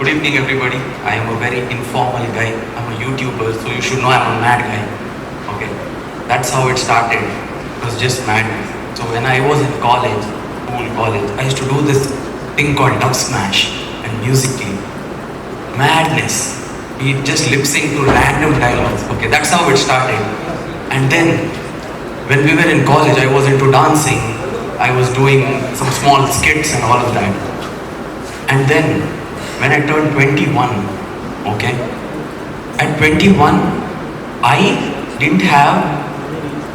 Good evening, everybody. I am a very informal guy. I'm a YouTuber, so you should know I'm a mad guy. Okay, that's how it started. It was just madness. So when I was in college, I used to do this thing called dub smash and musically madness. We just lip sync to random dialogues. Okay, that's how it started. And then when we were in college, I was into dancing. I was doing some small skits and all of that. And then when I turned 21, okay, at 21, I didn't have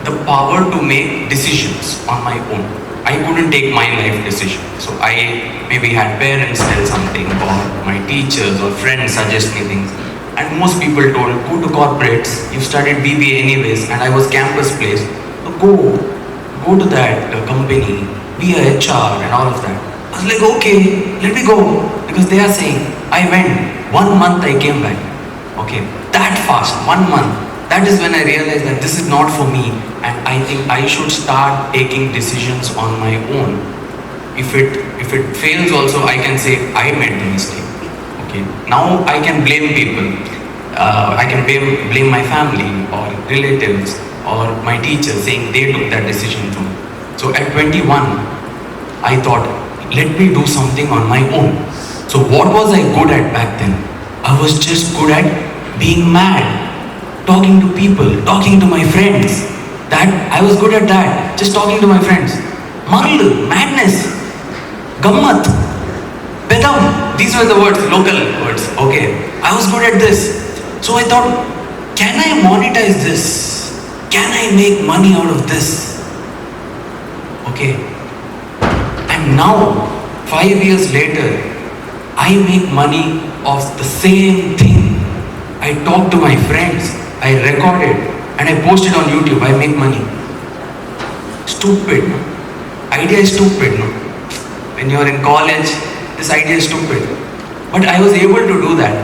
the power to make decisions on my own. I couldn't take my life decision. So I maybe had parents tell something, or my teachers or friends suggest me things. And most people told, go to corporates, you studied BBA anyways, and I was campus placed. So go to that company, be a HR and all of that. I was like, okay, let me go. Because they are saying, I went, 1 month I came back. Okay, that fast, 1 month. That is when I realized that this is not for me, and I think I should start taking decisions on my own. If it fails also, I can say I made the mistake. Okay, now I can blame people. I can blame my family or relatives or my teachers saying they took that decision too. So at 21, I thought, let me do something on my own. So what was I good at back then? I was just good at being mad, talking to people, talking to my friends. That I was good at that, just talking to my friends. Magl, madness, gammat, bedam. These were the words, local words. Okay, I was good at this. So I thought, can I monetize this? Can I make money out of this? Okay. And now, 5 years later, I make money of the same thing. I talk to my friends, I record it, and I post it on YouTube. I make money. Stupid, no? Idea is stupid, no? When you're in college, this idea is stupid. But I was able to do that.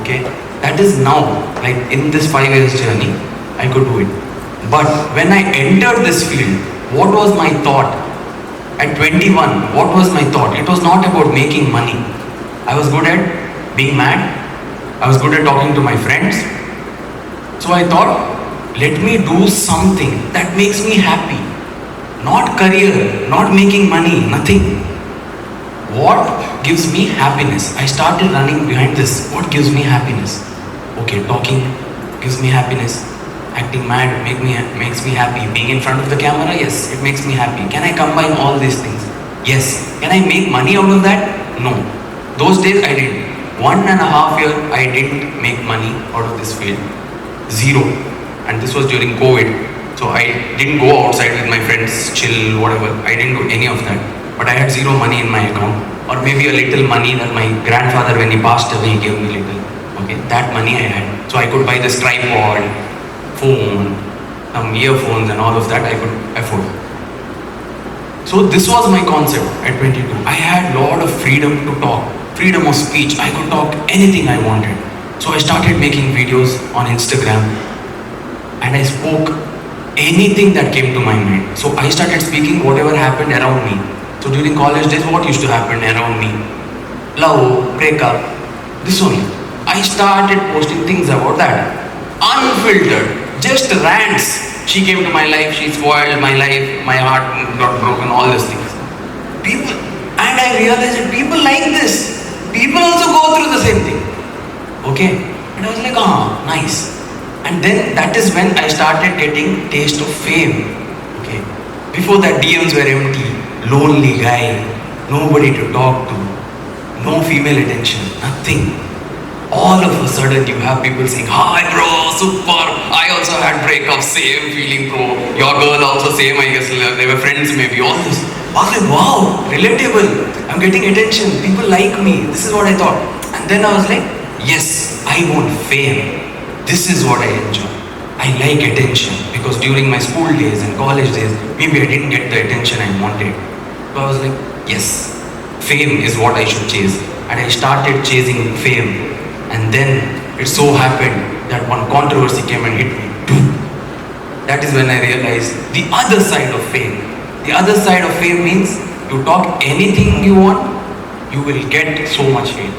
Okay? That is now, like in this 5 years journey, I could do it. But when I entered this field, what was my thought? At 21, what was my thought? It was not about making money. I was good at being mad. I was good at talking to my friends. So I thought, let me do something that makes me happy. Not career, not making money, nothing. What gives me happiness? I started running behind this. What gives me happiness? Okay, talking gives me happiness. Acting mad makes me happy. Being in front of the camera, yes, it makes me happy. Can I combine all these things? Yes. Can I make money out of that? No. Those days I didn't. 1.5 years I didn't make money out of this field. Zero. And this was during COVID. So I didn't go outside with my friends, chill, whatever. I didn't do any of that. But I had zero money in my account. Or maybe a little money that my grandfather, when he passed away, he gave me little. Okay, that money I had. So I could buy this tripod, phone, some earphones and all of that I could afford. So this was my concept at 22. I had a lot of freedom to talk, freedom of speech. I could talk anything I wanted. So I started making videos on Instagram and I spoke anything that came to my mind. So I started speaking whatever happened around me. So during college days, what used to happen around me? Love, breakup, this only. I started posting things about that. Unfiltered, just rants. She came to my life, she spoiled my life, my heart got broken, all these things. People, and I realized that people like this. People also go through the same thing. Okay? And I was like, nice. And then that is when I started getting taste of fame. Okay? Before that, DMs were empty, lonely guy, nobody to talk to, no female attention, nothing. All of a sudden you have people saying, hi bro, super, I also had breakup, same feeling bro, your girl also same, I guess they were friends maybe, all this. I was like, wow, relatable, I'm getting attention, people like me, this is what I thought. And then I was like, yes, I want fame, this is what I enjoy. I like attention, because during my school days and college days, maybe I didn't get the attention I wanted. So I was like, yes, fame is what I should chase. And I started chasing fame. And then it so happened that one controversy came and hit me. That is when I realized the other side of fame. The other side of fame means you talk anything you want, you will get so much fame.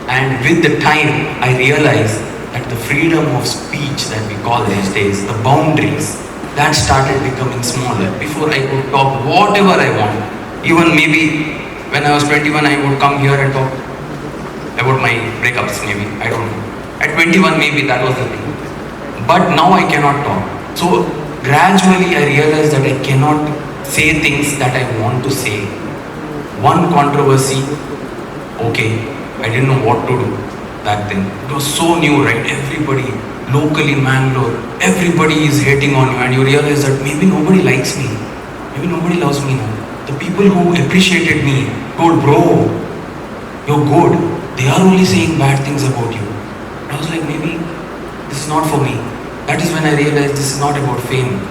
And with the time, I realized that the freedom of speech that we call these days, the boundaries, that started becoming smaller. Before I could talk whatever I want. Even maybe when I was 21, I would come here and talk about my breakups maybe. I don't know. At 21, maybe that was the thing. But now I cannot talk. So gradually I realized that I cannot say things that I want to say. One controversy, okay, I didn't know what to do back then. It was so new, right? Everybody, locally in Mangalore, everybody is hating on you, and you realize that maybe nobody likes me. Maybe nobody loves me now. The people who appreciated me told, bro, you're good. They are only saying bad things about you. And I was like, maybe this is not for me. That is when I realized this is not about fame.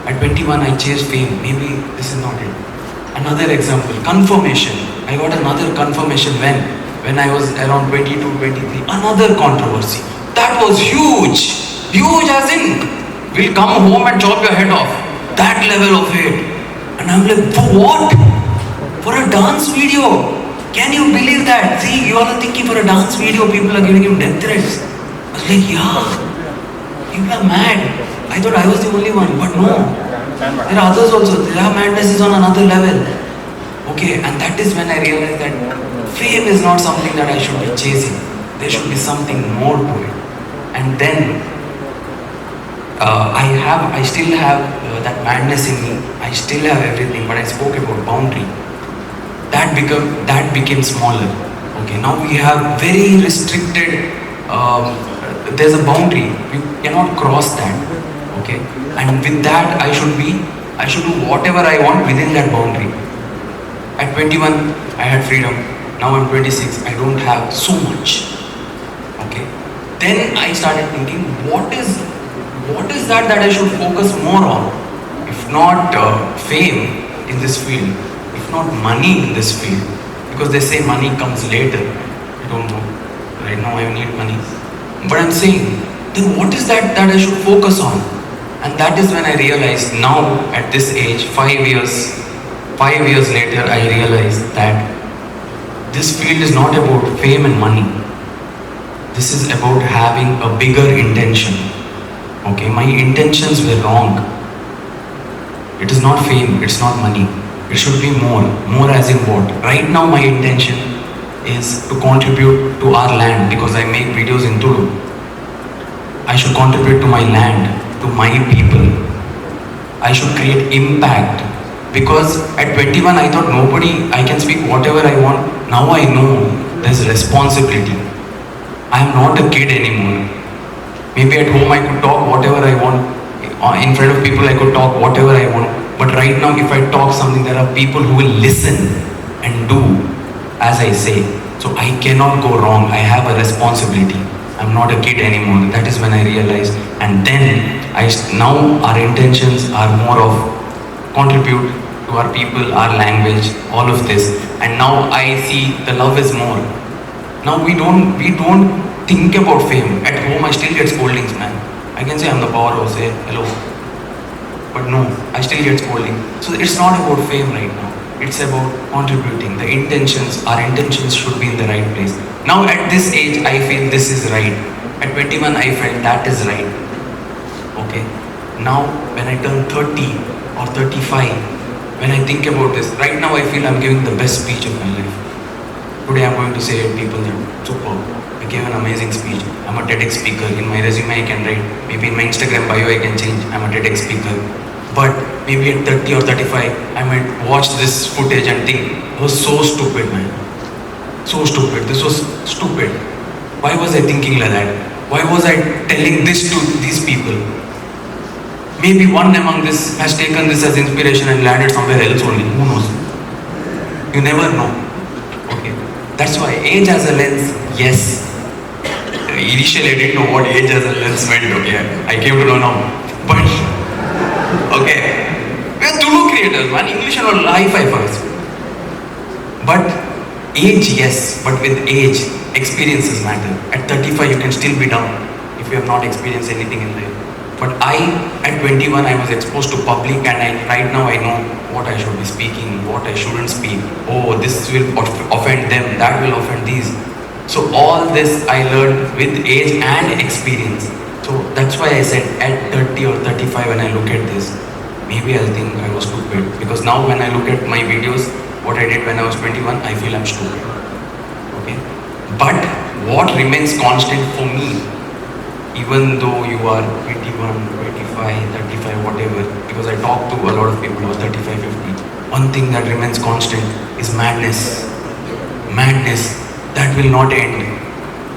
At 21, I chased fame. Maybe this is not it. Another example, confirmation. I got another confirmation when I was around 22, 23. Another controversy. That was huge. Huge as in, we'll come home and chop your head off. That level of hate. And I'm like, for what? For a dance video. Can you believe that? See, you are thinking for a dance video, people are giving him death threats. I was like, yeah, people are mad. I thought I was the only one, but no. There are others also. Their madness is on another level. Okay, and that is when I realized that fame is not something that I should be chasing. There should be something more to it. And then I still have that madness in me. I still have everything, but I spoke about boundary. That became smaller. Okay, now we have very restricted. There's a boundary. You cannot cross that. Okay, and with that I should do whatever I want within that boundary. At 21, I had freedom. Now I'm 26. I don't have so much. Okay. Then I started thinking, what is that I should focus more on? If not fame in this field, if not money in this field, because they say money comes later. I don't know. Right now I need money. But I'm saying, then what is that I should focus on? And that is when I realized now at this age, 5 years later, I realized that this field is not about fame and money. This is about having a bigger intention. Okay, my intentions were wrong. It is not fame, it's not money. It should be more. More as in what? Right now my intention is to contribute to our land because I make videos in Tulu. I should contribute to my land, to my people. I should create impact. Because at 21 I thought I can speak whatever I want. Now I know there's responsibility. I am not a kid anymore. Maybe at home I could talk whatever I want. In front of people I could talk whatever I want. But right now if I talk something, there are people who will listen and do as I say. So I cannot go wrong. I have a responsibility. I'm not a kid anymore. That is when I realized. And then now our intentions are more of contribute to our people, our language, all of this. And now I see the love is more. Now we don't think about fame. At home I still get scoldings, man. I can say I'm the powerhouse, say hello. But no, I still get scolding. So it's not about fame right now. It's about contributing. Our intentions should be in the right place. Now at this age, I feel this is right. At 21, I felt that is right. Okay. Now when I turn 30 or 35, when I think about this, right now I feel I'm giving the best speech of my life. Today I'm going to say to people that super. I gave an amazing speech. I'm a TEDx speaker. In my resume I can write. Maybe in my Instagram bio I can change. I'm a TEDx speaker. But maybe at 30 or 35, I might watch this footage and think, it was so stupid, man. So stupid. This was stupid. Why was I thinking like that? Why was I telling this to these people? Maybe one among this has taken this as inspiration and landed somewhere else only. Who knows? You never know. Okay. That's why age as a lens, yes. Initially I didn't know what age as a lens meant. Okay. I came to know now. But okay, we are Tulu creators, man. English and all high-fi for us. But age, yes. But with age, experiences matter. At 35, you can still be down if you have not experienced anything in life. But at 21, I was exposed to public, and right now I know what I should be speaking, what I shouldn't speak. Oh, this will offend them, that will offend these. So all this I learned with age and experience. So that's why I said at 30 or 35 when I look at this, maybe I'll think I was stupid. Because now when I look at my videos, what I did when I was 21, I feel I'm stupid. Okay? But what remains constant for me, even though you are 21, 25, 35, whatever, because I talk to a lot of people who are 35, 50, one thing that remains constant is madness. Madness that will not end.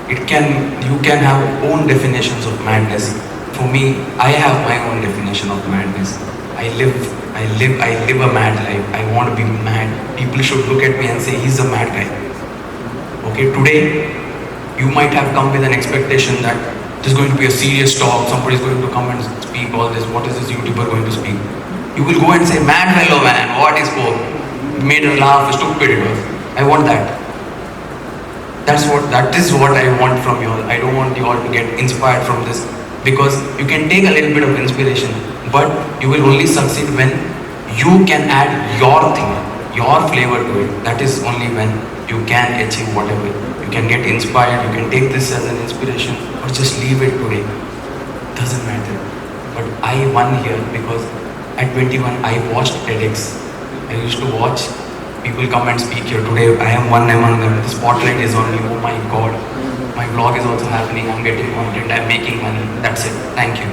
You can have own definitions of madness. For me, I have my own definition of madness. I live a mad life. I want to be mad. People should look at me and say, he's a mad guy. Okay, today, you might have come with an expectation that there's going to be a serious talk, somebody's going to come and speak all this, what is this YouTuber going to speak? You will go and say, mad fellow man, what is for? Made her laugh, stupid it was. I want that. That is what I want from you all. I don't want you all to get inspired from this, because you can take a little bit of inspiration, but you will only succeed when you can add your thing, your flavor to it. That is only when you can achieve whatever. You can get inspired, you can take this as an inspiration, or just leave it today. Doesn't matter. But I won here because at 21 I watched TEDx. I used to watch people come and speak here. Today I am one among them. The spotlight is on me. Oh my god. My vlog is also happening. I'm getting content. I'm making money. That's it. Thank you.